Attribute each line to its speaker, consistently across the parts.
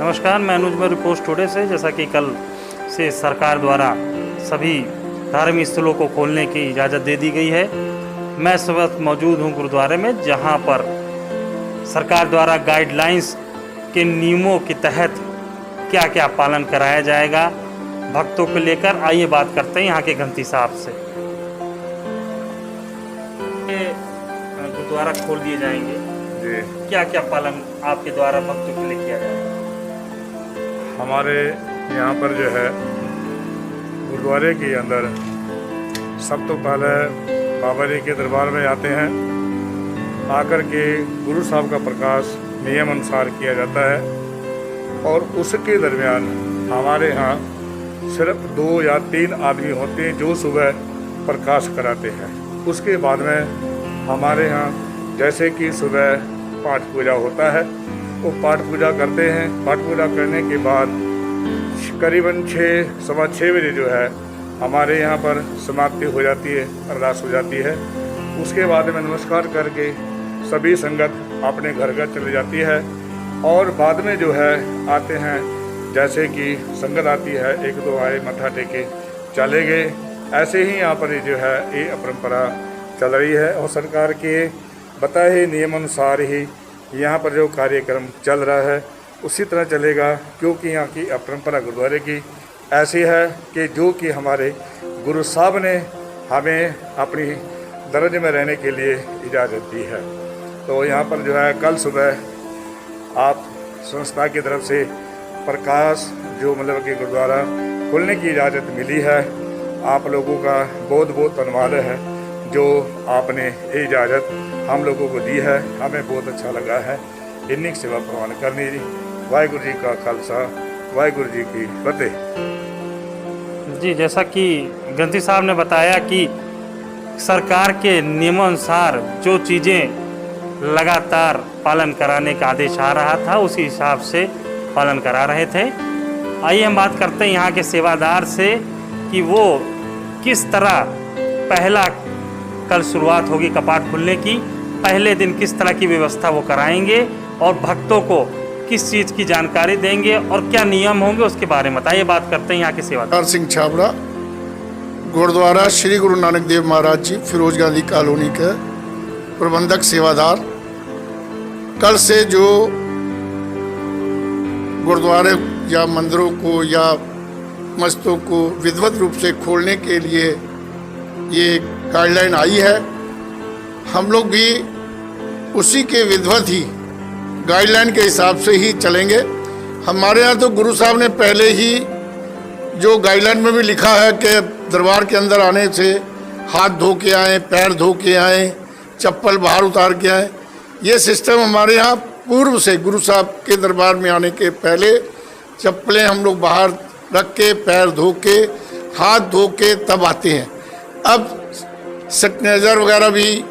Speaker 1: नमस्कार, मैं अनुज में रिपोर्ट टुडे से। जैसा कि कल से सरकार द्वारा सभी धार्मिक स्थलों को खोलने की इजाज़त दे दी गई है। मैं इस वक्त मौजूद हूँ गुरुद्वारे में, जहाँ पर सरकार द्वारा गाइडलाइंस के नियमों के तहत क्या क्या पालन कराया जाएगा भक्तों को लेकर। आइए बात करते हैं यहाँ के ग्रंथी साहब से। गुरुद्वारा खोल दिए जाएंगे जी, क्या क्या पालन आपके द्वारा भक्तों के लिए किया जाएगा?
Speaker 2: हमारे यहाँ पर जो है गुरुद्वारे के अंदर सब तो पहले बाबा जी के दरबार में आते हैं। आकर के गुरु साहब का प्रकाश नियम अनुसार किया जाता है और उसके दरमियान हमारे यहाँ सिर्फ 2 या 3 आदमी होते हैं जो सुबह प्रकाश कराते हैं। उसके बाद में हमारे यहाँ जैसे कि सुबह पाठ पूजा होता है, वो पाठ पूजा करते हैं। पाठ पूजा करने के बाद करीबन 6-6:15 बजे जो है हमारे यहाँ पर समाप्ति हो जाती है, अरदास हो जाती है। उसके बाद में नमस्कार करके सभी संगत अपने घर घर चले जाती है और बाद में जो है आते हैं, जैसे कि संगत आती है 1-2 आए, मत्था टेके चले गए। ऐसे ही यहाँ पर जो है ये परंपरा चल रही है और सरकार के बताए नियम अनुसार ही यहाँ पर जो कार्यक्रम चल रहा है उसी तरह चलेगा, क्योंकि यहाँ की परंपरा गुरुद्वारे की ऐसी है कि जो कि हमारे गुरु साहब ने हमें अपनी दर्ज में रहने के लिए इजाज़त दी है। तो यहाँ पर जो है कल सुबह आप संस्था की तरफ से प्रकाश जो मतलब कि गुरुद्वारा खोलने की इजाज़त मिली है। आप लोगों का बहुत बहुत धन्यवाद है जो आपने ये इजाज़त हम लोगों को दी है। हमें बहुत अच्छा लगा है इन्हीं की सेवा प्रवान करनी जी। वाहिगुरु जी का खालसा, वाहिगुरु जी की फतेह।
Speaker 1: जी, जैसा कि ग्रंथी साहब ने बताया कि सरकार के नियमानुसार जो चीज़ें लगातार पालन कराने का आदेश आ रहा था उसी हिसाब से पालन करा रहे थे। आइए हम बात करते हैं यहाँ के सेवादार से कि वो किस तरह पहला कल शुरुआत होगी कपाट खुलने की, पहले दिन किस तरह की व्यवस्था वो कराएंगे और भक्तों को किस चीज़ की जानकारी देंगे और क्या नियम होंगे उसके बारे में बताइए। बात करते हैं यहाँ के सेवादार
Speaker 3: सिंह छाबड़ा, गुरुद्वारा श्री गुरु नानक देव महाराज जी, फिरोज गांधी कॉलोनी के प्रबंधक सेवादार। कल से जो गुरुद्वारे या मंदिरों को या मस्जिदों को विधिवत रूप से खोलने के लिए ये गाइडलाइन आई है, हम लोग भी उसी के विधिवत ही गाइडलाइन के हिसाब से ही चलेंगे। हमारे यहाँ तो गुरु साहब ने पहले ही जो गाइडलाइन में भी लिखा है कि दरबार के अंदर आने से हाथ धो के आएँ, पैर धो के आएँ, चप्पल बाहर उतार के आएँ। ये सिस्टम हमारे यहाँ पूर्व से गुरु साहब के दरबार में आने के पहले चप्पलें हम लोग बाहर रख के, पैर धो के, हाथ धो के तब आते हैं। अब सैनिटाइजर वगैरह भी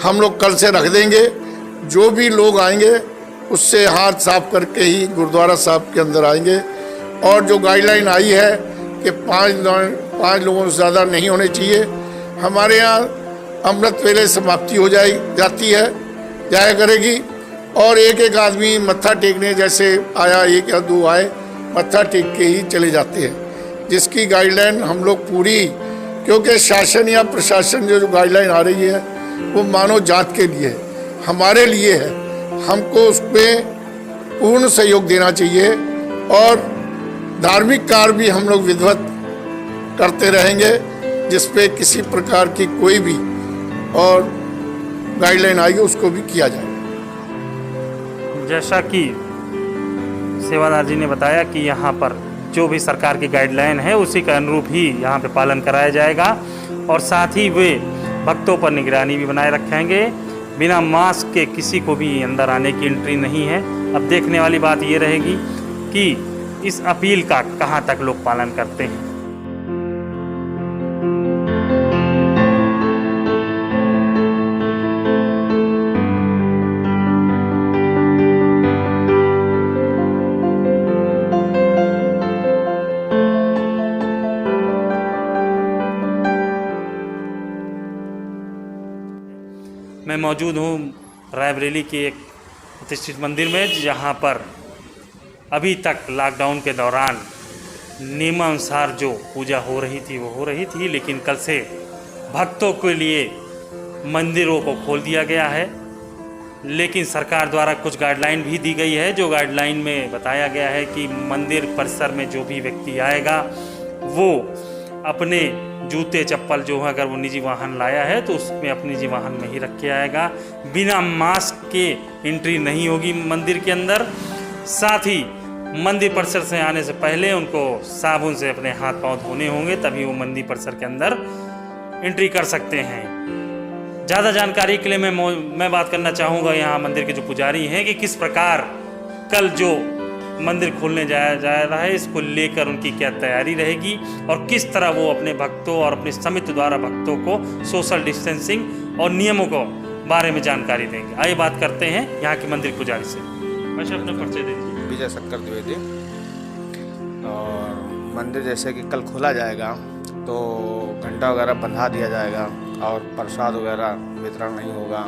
Speaker 3: हम लोग कल से रख देंगे। जो भी लोग आएंगे उससे हाथ साफ करके ही गुरुद्वारा साहब के अंदर आएंगे। और जो गाइडलाइन आई है कि 5 लोगों से ज़्यादा नहीं होने चाहिए। हमारे यहाँ अमृत वेले समाप्ति हो जाती है, जाया करेगी और एक आदमी मत्था टेकने जैसे आया, 1 या 2 आए, मत्था टेक के ही चले जाते हैं। जिसकी गाइडलाइन हम लोग पूरी, क्योंकि शासन या प्रशासन जो गाइडलाइन आ रही है वो मानव जात के लिए है, हमारे लिए है। हमको उसमें पूर्ण सहयोग देना चाहिए और धार्मिक कार्य भी हम लोग विधिवत करते रहेंगे, जिस पे किसी प्रकार की कोई भी और गाइडलाइन आएगी उसको भी किया जाएगा।
Speaker 1: जैसा कि सेवादार जी ने बताया कि यहाँ पर जो भी सरकार की गाइडलाइन है उसी के अनुरूप ही यहाँ पे पालन कराया जाएगा और साथ ही वे भक्तों पर निगरानी भी बनाए रखेंगे। बिना मास्क के किसी को भी अंदर आने की एंट्री नहीं है। अब देखने वाली बात ये रहेगी कि इस अपील का कहाँ तक लोग पालन करते हैं। मैं मौजूद हूँ रायबरेली के एक प्रतिष्ठित मंदिर में, जहाँ पर अभी तक लॉकडाउन के दौरान नियमानुसार जो पूजा हो रही थी वो हो रही थी, लेकिन कल से भक्तों के लिए मंदिरों को खोल दिया गया है। लेकिन सरकार द्वारा कुछ गाइडलाइन भी दी गई है, जो गाइडलाइन में बताया गया है कि मंदिर परिसर में जो भी व्यक्ति आएगा वो अपने जूते चप्पल जो है, अगर वो निजी वाहन लाया है तो उसमें अपने निजी वाहन में ही रख के आएगा। बिना मास्क के एंट्री नहीं होगी मंदिर के अंदर। साथ ही मंदिर परिसर से आने से पहले उनको साबुन से अपने हाथ पांव धोने होंगे, तभी वो मंदिर परिसर के अंदर एंट्री कर सकते हैं। ज़्यादा जानकारी के लिए मैं बात करना चाहूँगा यहाँ मंदिर के जो पुजारी हैं कि किस प्रकार कल जो मंदिर खोलने जा रहा है इसको लेकर उनकी क्या तैयारी रहेगी और किस तरह वो अपने भक्तों और अपने समिति द्वारा भक्तों को सोशल डिस्टेंसिंग और नियमों को बारे में जानकारी देंगे। आइए बात करते हैं यहाँ के मंदिर पुजारी से। वैसे अपना परिचय दीजिए।
Speaker 4: विजय शंकर द्विवेदी। और मंदिर जैसे कि कल खोला जाएगा तो घंटा वगैरह बंधा दिया जाएगा और प्रसाद वगैरह वितरण नहीं होगा।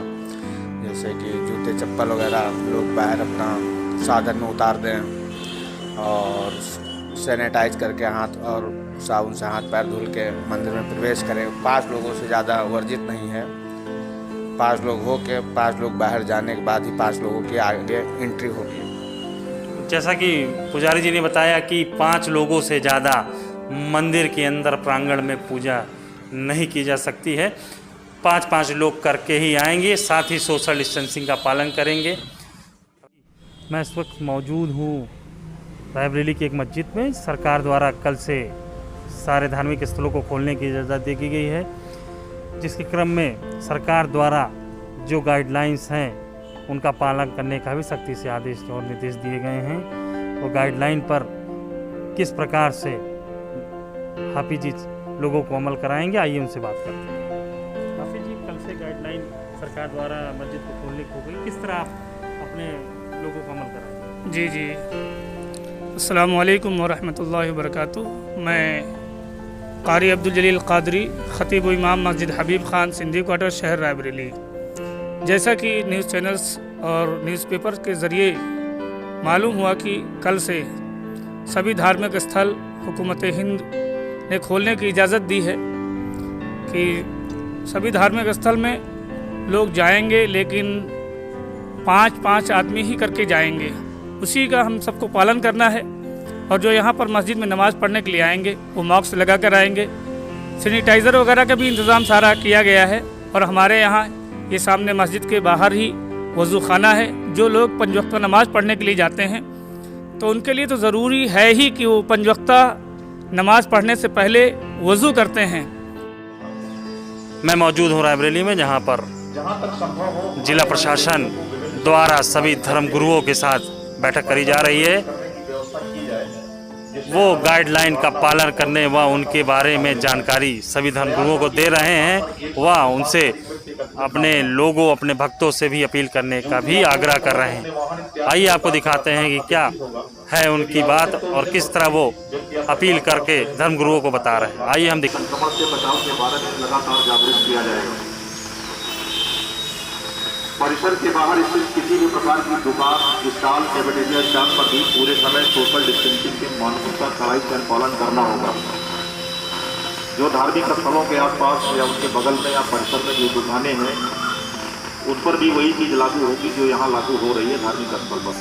Speaker 4: जैसे कि जूते चप्पल वगैरह लोग बाहर अपना साधन में उतार दें और सैनिटाइज करके हाथ और साबुन से हाथ पैर धुल के मंदिर में प्रवेश करें। 5 लोगों से ज़्यादा वर्जित नहीं है। 5 लोग हो के 5 लोग बाहर जाने के बाद ही 5 लोगों की आगे एंट्री होगी।
Speaker 1: जैसा कि पुजारी जी ने बताया कि 5 लोगों से ज़्यादा मंदिर के अंदर प्रांगण में पूजा नहीं की जा सकती है। 5-5 लोग करके ही आएंगे, साथ ही सोशल डिस्टेंसिंग का पालन करेंगे। मैं इस वक्त मौजूद हूँ रायबरेली की एक मस्जिद में। सरकार द्वारा कल से सारे धार्मिक स्थलों को खोलने की इजाज़त दे दी गई है, जिसके क्रम में सरकार द्वारा जो गाइडलाइंस हैं उनका पालन करने का भी सख्ती से आदेश और निर्देश दिए गए हैं। वो गाइडलाइन पर किस प्रकार से हाफिज जी लोगों को अमल कराएंगे, आइए उनसे बात करते हैं। हाफिज जी, कल से गाइडलाइन सरकार द्वारा मस्जिद को खोलने की हो गई, किस तरह आप अपने लोगों को अमल कराएंगे?
Speaker 5: जी जी, अस्सलामु अलैकुम वरहमतुल्लाहि वबरकातुहू। मैं कारी अब्दुल जलील कादरी, खतीब इमाम मस्जिद हबीब खान, सिंधी क्वार्टर, शहर रायबरेली। जैसा कि न्यूज़ चैनल्स और न्यूज़पेपर के ज़रिए मालूम हुआ कि कल से सभी धार्मिक स्थल हुकूमत हिंद ने खोलने की इजाज़त दी है कि सभी धार्मिक स्थल में लोग जाएंगे, लेकिन 5-5 आदमी ही करके जाएंगे। उसी का हम सबको पालन करना है। और जो यहाँ पर मस्जिद में नमाज़ पढ़ने के लिए आएंगे वो मास्क लगा कर आएंगे। सैनिटाइज़र वगैरह का भी इंतज़ाम सारा किया गया है। और हमारे यहाँ ये सामने मस्जिद के बाहर ही वज़ू खाना है। जो लोग 5 वक्त नमाज़ पढ़ने के लिए जाते हैं तो उनके लिए तो ज़रूरी है ही कि वो 5 वक्त नमाज़ पढ़ने से पहले वज़ू करते हैं।
Speaker 1: मैं मौजूद हूँ रायबरेली में, जहाँ पर जिला प्रशासन द्वारा सभी धर्म गुरुओं के साथ बैठक करी जा रही है। वो गाइडलाइन का पालन करने व उनके बारे में जानकारी सभी धर्म गुरुओं को दे रहे हैं। वह उनसे अपने लोगों, अपने भक्तों से भी अपील करने का भी आग्रह कर रहे हैं। आइए आपको दिखाते हैं कि क्या है उनकी बात और किस तरह वो अपील करके धर्म गुरुओं को बता रहे हैं। आइए हम
Speaker 6: संक्रमण से बचाव के बारे में लगातार जागरूक किया जाएगा। परिसर के बाहर स्थित किसी भी प्रकार की दुकान, स्टॉल, कैफेटेरिया, शॉप पर भी पूरे समय सोशल डिस्टेंसिंग के मानकों का कड़ाई से पालन करना होगा। जो धार्मिक स्थलों के आसपास या उनके बगल में या परिसर में जो दुकानें हैं उन पर भी वही चीज़ लागू होगी जो यहाँ लागू हो रही है धार्मिक स्थल पर।